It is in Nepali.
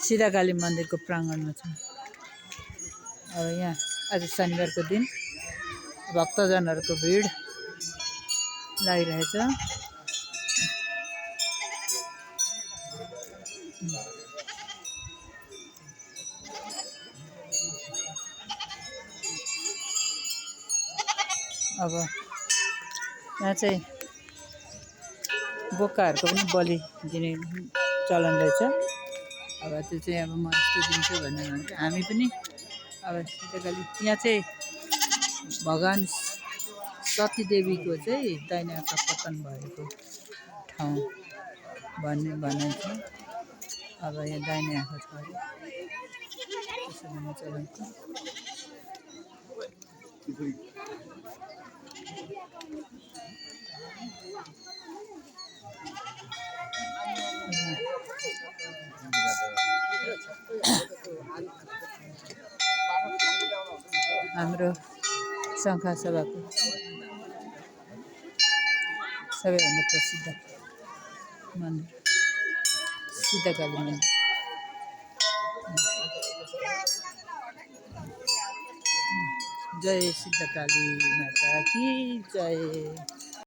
सिधाकाली मन्दिरको प्राङ्गणमा छौँ। अब यहाँ आज शनिबारको दिन भक्तजनहरूको भिड लागिरहेछ। अब यहाँ चाहिँ बोकाहरूको पनि बलि दिने चलन रहेछ। अब त्यो चाहिँ अब म यस्तो दिन्छु भनेर भन्छ। हामी पनि अब सिधाकाली यहाँ चाहिँ भगवान् सतीदेवीको चाहिँ दाहिने आँखा पतन भएको ठाउँ भन्ने भनाइ छ। अब यहाँ दाहिने आँखा छ अरे त्यसो भन्ने चलन छ। हाम्रो शङ्खा सभाको सबैभन्दा प्रसिद्ध मन्दिर सिधाकाली मन्दिर। जय सिद्धकाली माता की जय।